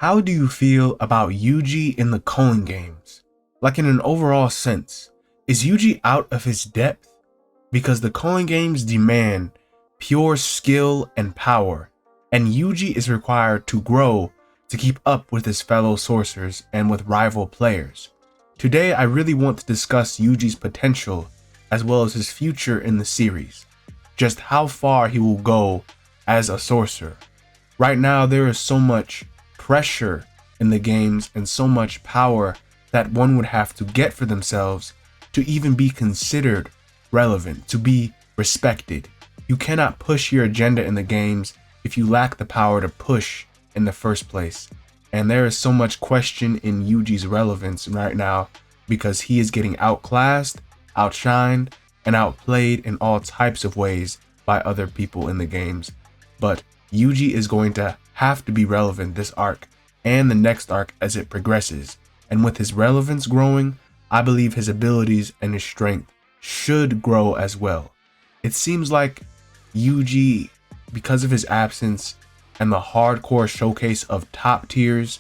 How do you feel about Yuji in the Culling games? Like in an overall sense, is Yuji out of his depth? Because the Culling games demand pure skill and power, and Yuji is required to grow to keep up with his fellow sorcerers and with rival players. Today I really want to discuss Yuji's potential as well as his future in the series, just how far he will go as a sorcerer. Right now there is so much pressure in the games and so much power that one would have to get for themselves to even be considered relevant, to be respected. You cannot push your agenda in the games if you lack the power to push in the first place. And there is so much question in Yuji's relevance right now because he is getting outclassed, outshined, and outplayed in all types of ways by other people in the games. But Yuji is going to have to be relevant this arc and the next arc as it progresses. And with his relevance growing, I believe his abilities and his strength should grow as well. It seems like Yuji, because of his absence and the hardcore showcase of top tiers,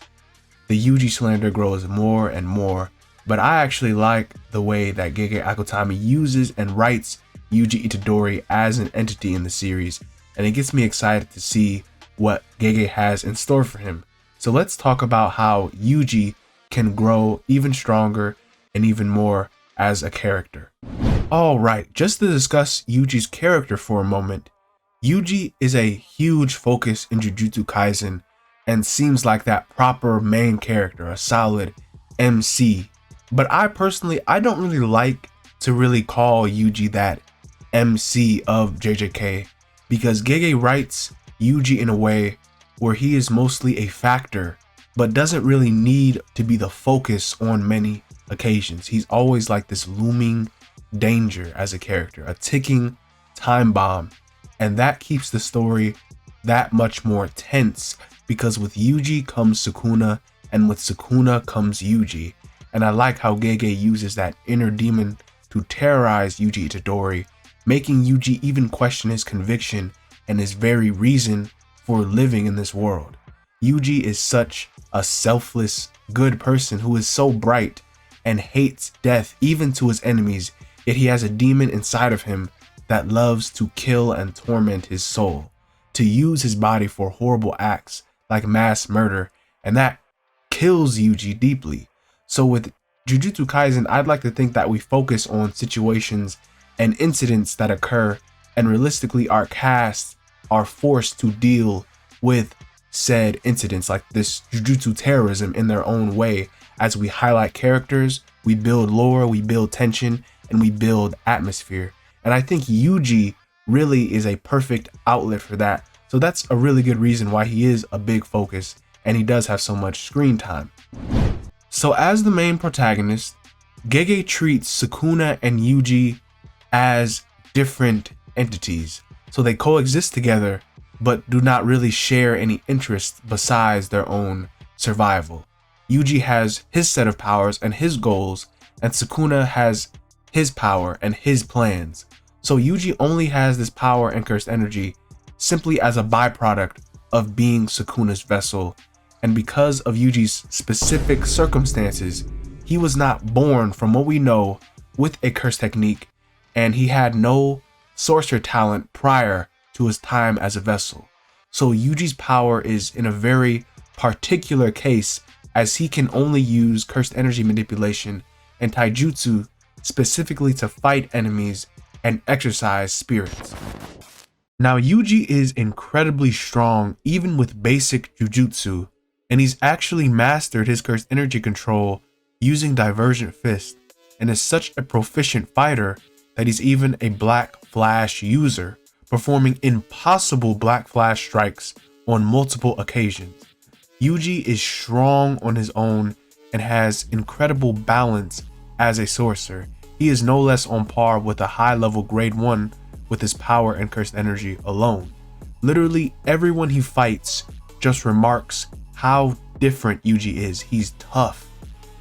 the Yuji slander grows more and more. But I actually like the way that Gege Akutami uses and writes Yuji Itadori as an entity in the series, and it gets me excited to see what Gege has in store for him. So let's talk about how Yuji can grow even stronger and even more as a character. Alright, just to discuss Yuji's character for a moment, Yuji is a huge focus in Jujutsu Kaisen and seems like that proper main character, a solid MC. But I personally don't really like to really call Yuji that MC of JJK because Gege writes Yuji in a way where he is mostly a factor but doesn't really need to be the focus on many occasions. He's always like this looming danger as a character, a ticking time bomb, and that keeps the story that much more tense because with Yuji comes Sukuna and with Sukuna comes Yuji. And I like how Gege uses that inner demon to terrorize Yuji Itadori, making Yuji even question his conviction and his very reason for living in this world. Yuji is such a selfless, good person who is so bright and hates death even to his enemies, yet he has a demon inside of him that loves to kill and torment his soul, to use his body for horrible acts like mass murder, and that kills Yuji deeply. So with Jujutsu Kaisen, I'd like to think that we focus on situations and incidents that occur, and realistically our cast are forced to deal with said incidents like this Jujutsu terrorism in their own way. As we highlight characters, we build lore, we build tension, and we build atmosphere. And I think Yuji really is a perfect outlet for that. So that's a really good reason why he is a big focus and he does have so much screen time. So as the main protagonist, Gege treats Sukuna and Yuji as different entities. So they coexist together, but do not really share any interests besides their own survival. Yuji has his set of powers and his goals, and Sukuna has his power and his plans. So Yuji only has this power and cursed energy simply as a byproduct of being Sukuna's vessel. And because of Yuji's specific circumstances, he was not born, from what we know, with a curse technique, and he had no sorcerer talent prior to his time as a vessel. So Yuji's power is in a very particular case, as he can only use cursed energy manipulation and taijutsu specifically to fight enemies and exercise spirits. Now Yuji is incredibly strong even with basic jujutsu, and he's actually mastered his cursed energy control using Divergent Fist, and is such a proficient fighter that he's even a Black Flash user, performing impossible Black Flash strikes on multiple occasions. Yuji is strong on his own and has incredible balance as a sorcerer. He is no less on par with a high level grade 1 with his power and cursed energy alone. Literally everyone he fights just remarks how different Yuji is. He's tough.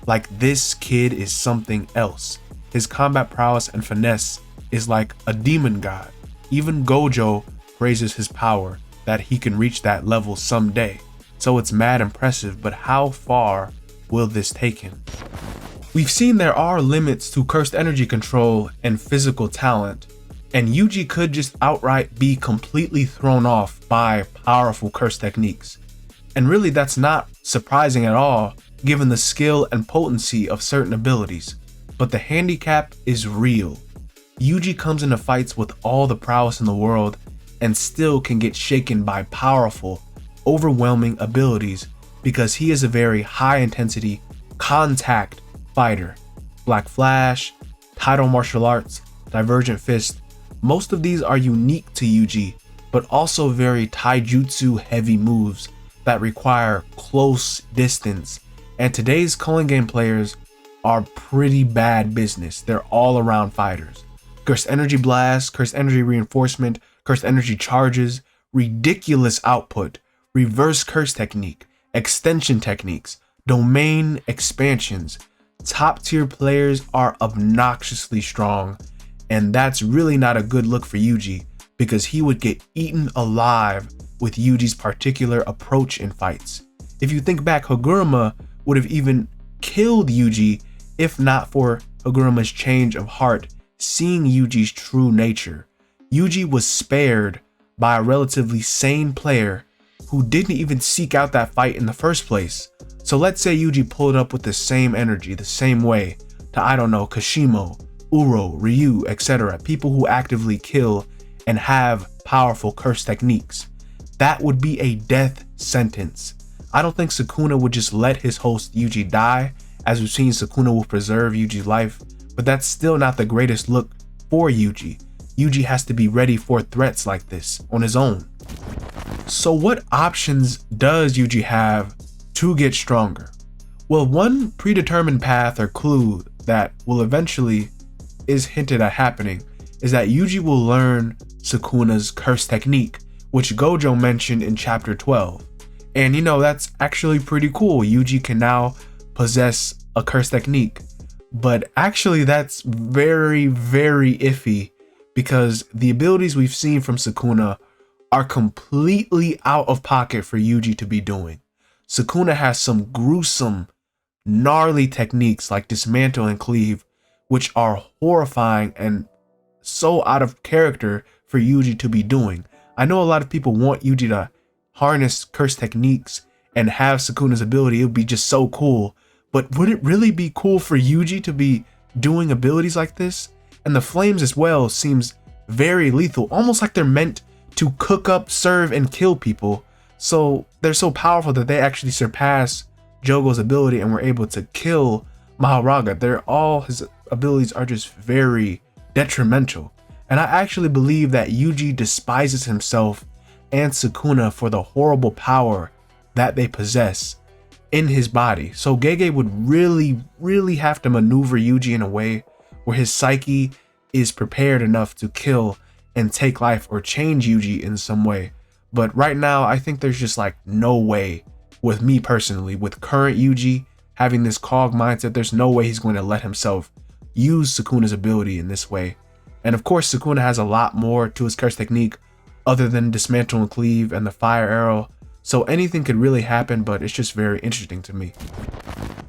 Like, this kid is something else. His combat prowess and finesse is like a demon god. Even Gojo praises his power, that he can reach that level someday. so it's mad impressive, but how far will this take him? We've seen there are limits to cursed energy control and physical talent, and Yuji could just outright be completely thrown off by powerful curse techniques. And really that's not surprising at all given the skill and potency of certain abilities, but the handicap is real. Yuji comes into fights with all the prowess in the world and still can get shaken by powerful, overwhelming abilities because he is a very high intensity contact fighter. Black Flash, Tidal Martial Arts, Divergent Fist, most of these are unique to Yuji, but also very taijutsu heavy moves that require close distance, and today's Culling game players are pretty bad business. They're all around fighters. Cursed Energy Blast, Cursed Energy Reinforcement, Cursed Energy Charges, ridiculous output, reverse curse technique, extension techniques, domain expansions. Top tier players are obnoxiously strong, and that's really not a good look for Yuji because he would get eaten alive with Yuji's particular approach in fights. If you think back, Haguruma would have even killed Yuji if not for Haguruma's change of heart, seeing Yuji's true nature. Yuji was spared by a relatively sane player who didn't even seek out that fight in the first place. So let's say Yuji pulled up with the same energy, the same way to, I don't know, Kashimo, Uro, Ryu, etc. People who actively kill and have powerful curse techniques. That would be a death sentence. I don't think Sukuna would just let his host Yuji die, as we've seen Sukuna will preserve Yuji's life, but that's still not the greatest look for Yuji. Yuji has to be ready for threats like this on his own. So what options does Yuji have to get stronger? Well, one predetermined path or clue that will eventually is hinted at happening is that Yuji will learn Sukuna's curse technique, which Gojo mentioned in chapter 12. And you know, that's actually pretty cool. Yuji can now possess a curse technique, but actually that's very, very iffy because the abilities we've seen from Sukuna are completely out of pocket for Yuji to be doing. Sukuna has some gruesome, gnarly techniques like Dismantle and Cleave, which are horrifying and so out of character for Yuji to be doing. I know a lot of people want Yuji to harness curse techniques and have Sukuna's ability. It would be just so cool. But would it really be cool for Yuji to be doing abilities like this? And the flames as well seems very lethal, almost like they're meant to cook up, serve, and kill people. So they're so powerful that they actually surpass Jogo's ability and were able to kill Mahoraga. All his abilities are just very detrimental. And I actually believe that Yuji despises himself and Sukuna for the horrible power that they possess in his body. So Gege would really have to maneuver Yuji in a way where his psyche is prepared enough to kill and take life or change Yuji in some way. But right now, I think there's just like no way with me personally, with current Yuji having this cog mindset, there's no way he's going to let himself use Sukuna's ability in this way. And of course, Sukuna has a lot more to his curse technique other than Dismantle and Cleave and the Fire Arrow. So anything could really happen, but it's just very interesting to me.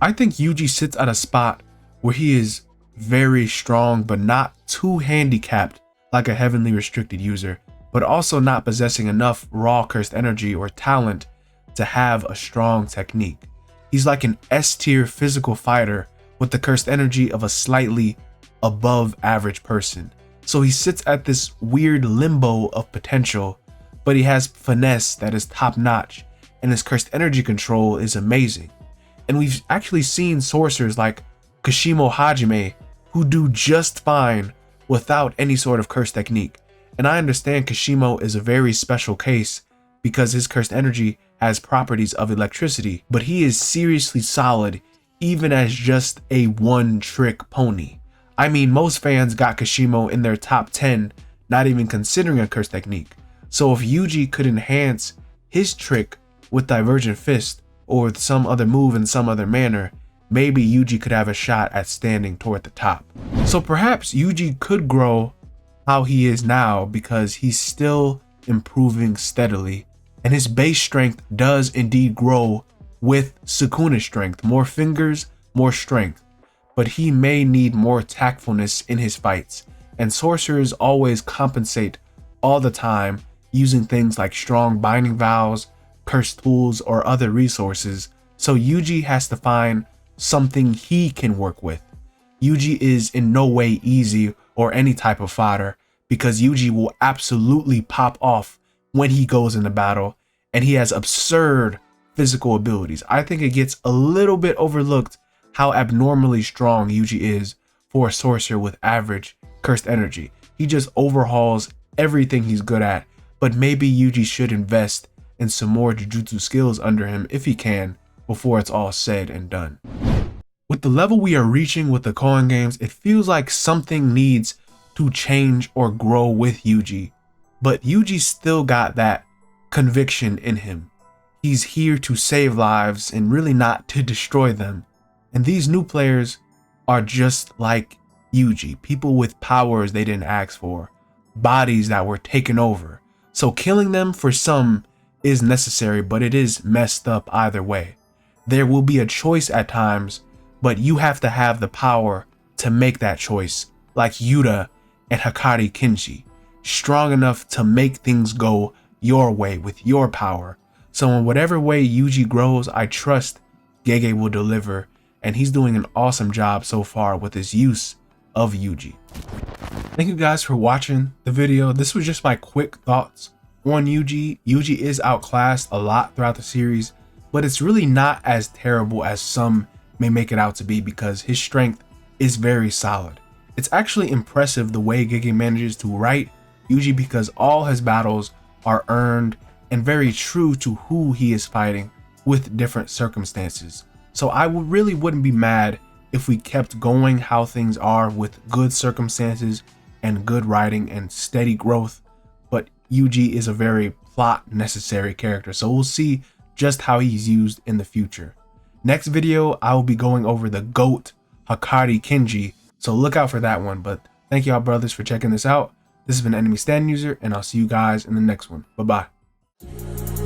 I think Yuji sits at a spot where he is very strong, but not too handicapped like a heavenly restricted user, but also not possessing enough raw cursed energy or talent to have a strong technique. He's like an S tier physical fighter with the cursed energy of a slightly above average person. So he sits at this weird limbo of potential, but he has finesse that is top notch, and his cursed energy control is amazing. And we've actually seen sorcerers like Kashimo Hajime who do just fine without any sort of cursed technique. And I understand Kashimo is a very special case because his cursed energy has properties of electricity, but he is seriously solid even as just a one-trick pony. I mean, most fans got Kashimo in their top 10, not even considering a curse technique. So if Yuji could enhance his trick with Divergent Fist or with some other move in some other manner, maybe Yuji could have a shot at standing toward the top. So perhaps Yuji could grow how he is now because he's still improving steadily. and his base strength does indeed grow with Sukuna's strength. More fingers, more strength. But he may need more tactfulness in his fights, and sorcerers always compensate all the time using things like strong binding vows, cursed tools, or other resources, so Yuji has to find something he can work with. Yuji is in no way easy or any type of fodder, because Yuji will absolutely pop off when he goes into battle, and he has absurd physical abilities. I think it gets a little bit overlooked how abnormally strong Yuji is for a sorcerer with average cursed energy. He just overhauls everything he's good at, but maybe Yuji should invest in some more Jujutsu skills under him if he can before it's all said and done. With the level we are reaching with the Culling games, it feels like something needs to change or grow with Yuji, but Yuji still got that conviction in him. He's here to save lives and really not to destroy them. And these new players are just like Yuji, people with powers they didn't ask for, bodies that were taken over. So killing them for some is necessary, but it is messed up either way. There will be a choice at times, but you have to have the power to make that choice, like Yuta and Hakari Kenshi, strong enough to make things go your way with your power. So in whatever way Yuji grows, I trust Gege will deliver, and he's doing an awesome job so far with his use of Yuji. Thank you guys for watching the video. This was just my quick thoughts on Yuji. Yuji is outclassed a lot throughout the series, but it's really not as terrible as some may make it out to be, because his strength is very solid. It's actually impressive the way Gege manages to write Yuji, because all his battles are earned and very true to who he is fighting with different circumstances. So I really wouldn't be mad if we kept going how things are with good circumstances and good writing and steady growth. But Yuji is a very plot necessary character, so we'll see just how he's used in the future. Next video, I will be going over the GOAT Hakari Kenji, so look out for that one. But thank y'all brothers for checking this out. This has been Enemy Stand User, and I'll see you guys in the next one. Bye bye.